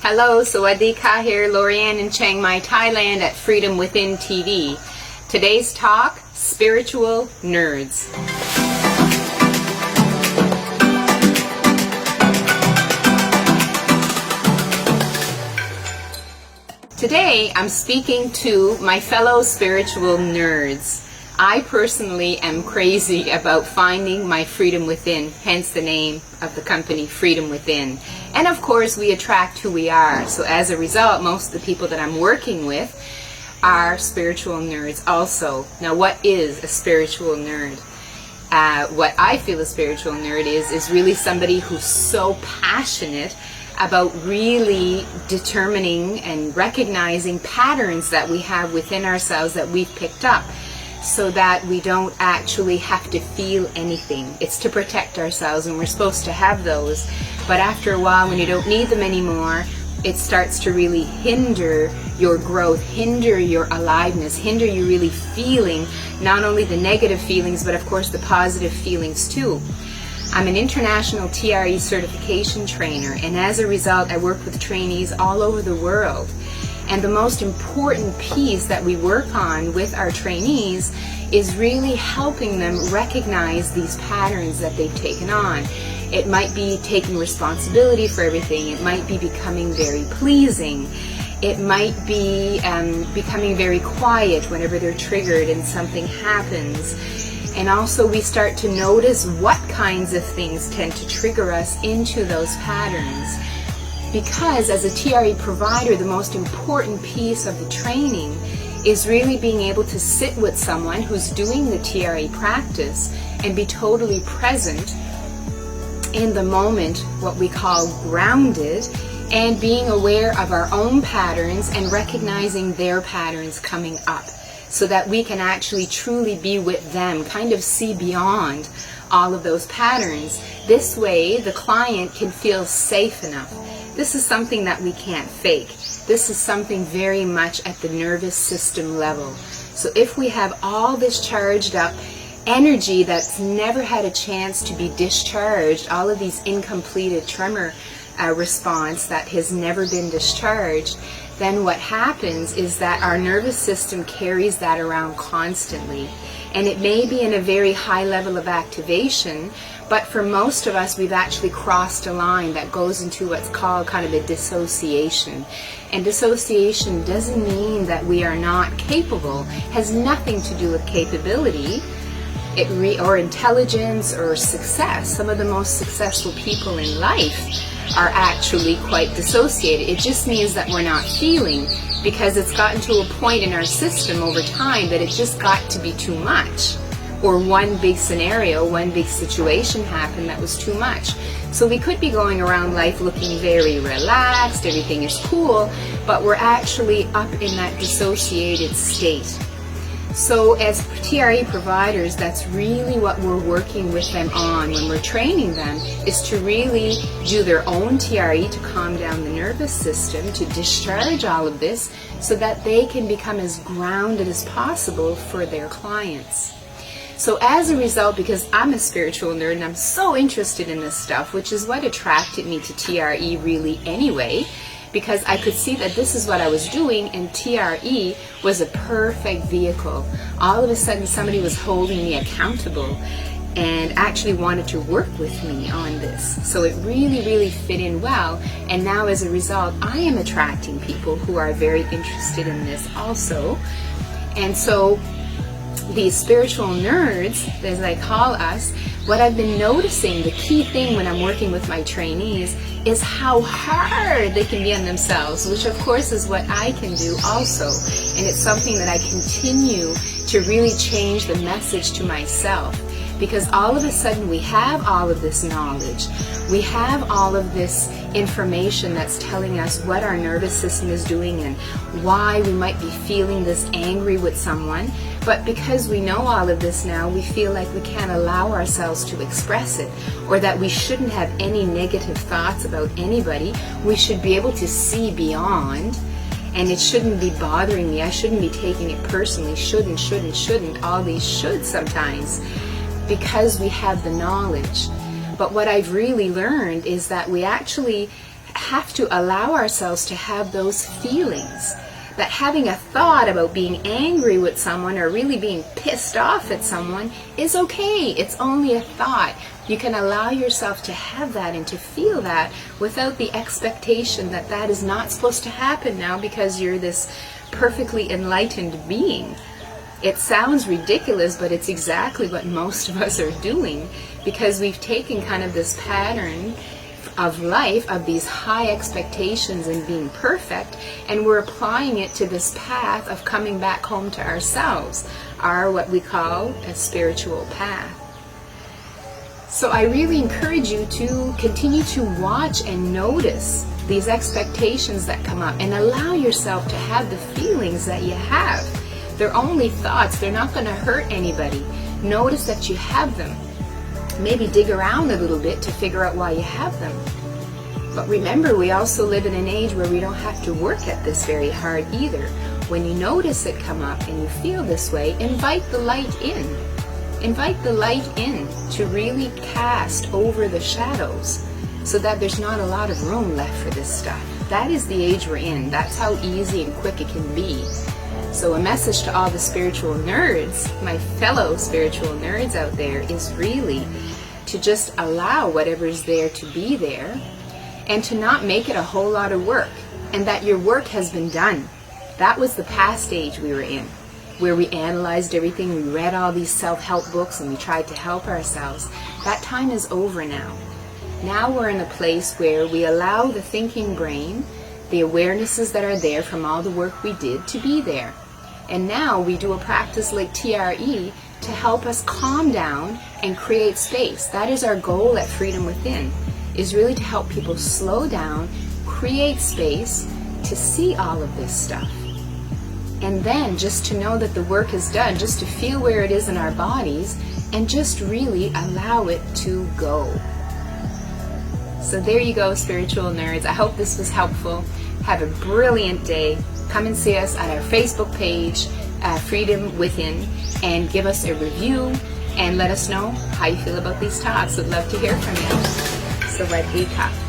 Hello, Sawadee Ka here, Lorianne in Chiang Mai, Thailand at Freedom Within TV. Today's talk, Spiritual Nerds. Today, I'm speaking to my fellow spiritual nerds. I personally am crazy about finding my freedom within, hence the name of the company, Freedom Within. And of course, we attract who we are. So as a result, most of the people that I'm working with are spiritual nerds also. Now, what is a spiritual nerd? What I feel a spiritual nerd is really somebody who's so passionate about really determining and recognizing patterns that we have within ourselves that we've picked up, so that we don't actually have to feel anything. It's to protect ourselves, and we're supposed to have those. But after a while, when you don't need them anymore, it starts to really hinder your growth, hinder your aliveness, hinder you really feeling not only the negative feelings, but of course the positive feelings too. I'm an international TRE certification trainer, and as a result, I work with trainees all over the world. And the most important piece that we work on with our trainees is really helping them recognize these patterns that they've taken on. It might be taking responsibility for everything. It might be becoming very pleasing. It might be becoming very quiet whenever they're triggered and something happens. And also we start to notice what kinds of things tend to trigger us into those patterns. Because as a TRE provider, the most important piece of the training is really being able to sit with someone who's doing the TRE practice and be totally present in the moment, what we call grounded, and being aware of our own patterns and recognizing their patterns coming up, so that we can actually truly be with them, kind of see beyond all of those patterns. This way, the client can feel safe enough. This is something that we can't fake. This is something very much at the nervous system level. So if we have all this charged up energy that's never had a chance to be discharged, all of these incompleted tremor response that has never been discharged, then what happens is that our nervous system carries that around constantly. And it may be in a very high level of activation, but for most of us, we've actually crossed a line that goes into what's called kind of a dissociation. And dissociation doesn't mean that we are not capable, has nothing to do with capability or intelligence or success. Some of the most successful people in life are actually quite dissociated. It just means that we're not feeling, because it's gotten to a point in our system over time that it just got to be too much. Or one big scenario, one big situation happened that was too much. So we could be going around life looking very relaxed, everything is cool, but we're actually up in that dissociated state. So as TRE providers, that's really what we're working with them on when we're training them, is to really do their own TRE to calm down the nervous system, to discharge all of this so that they can become as grounded as possible for their clients. So as a result, because I'm a spiritual nerd and I'm so interested in this stuff, which is what attracted me to TRE really anyway, because I could see that this is what I was doing, and TRE was a perfect vehicle. All of a sudden somebody was holding me accountable and actually wanted to work with me on this. So it really, really fit in well. And now as a result, I am attracting people who are very interested in this also. And so these spiritual nerds, as I call us, what I've been noticing, the key thing when I'm working with my trainees, is how hard they can be on themselves, which of course is what I can do also. And it's something that I continue to really change the message to myself, because all of a sudden we have all of this knowledge. We have all of this information that's telling us what our nervous system is doing and why we might be feeling this angry with someone. But because we know all of this now, we feel like we can't allow ourselves to express it, or that we shouldn't have any negative thoughts about anybody. We should be able to see beyond, and it shouldn't be bothering me. I shouldn't be taking it personally. Shouldn't, all these should sometimes, because we have the knowledge. But what I've really learned is that we actually have to allow ourselves to have those feelings. That having a thought about being angry with someone or really being pissed off at someone is okay. It's only a thought. You can allow yourself to have that and to feel that without the expectation that that is not supposed to happen now because you're this perfectly enlightened being. It sounds ridiculous, but it's exactly what most of us are doing, because we've taken kind of this pattern of life, of these high expectations and being perfect, and we're applying it to this path of coming back home to ourselves, our what we call a spiritual path. So I really encourage you to continue to watch and notice these expectations that come up and allow yourself to have the feelings that you have. They're only thoughts. They're not going to hurt anybody. Notice that you have them. Maybe dig around a little bit to figure out why you have them. But remember, we also live in an age where we don't have to work at this very hard either. When you notice it come up and you feel this way, invite the light in. Invite the light in to really cast over the shadows so that there's not a lot of room left for this stuff. That is the age we're in. That's how easy and quick it can be. So a message to all the spiritual nerds, my fellow spiritual nerds out there, is really to just allow whatever's there to be there and to not make it a whole lot of work, and that your work has been done. That was the past age we were in, where we analyzed everything, we read all these self-help books and we tried to help ourselves. That time is over now. Now we're in a place where we allow the thinking brain, the awarenesses that are there from all the work we did, to be there. And now we do a practice like TRE to help us calm down and create space. That is our goal at Freedom Within, is really to help people slow down, create space to see all of this stuff. And then just to know that the work is done, just to feel where it is in our bodies and just really allow it to go. So there you go, spiritual nerds. I hope this was helpful. Have a brilliant day. Come and see us at our Facebook page, Freedom Within, and give us a review and let us know how you feel about these talks. We'd love to hear from you. Sawadee ka.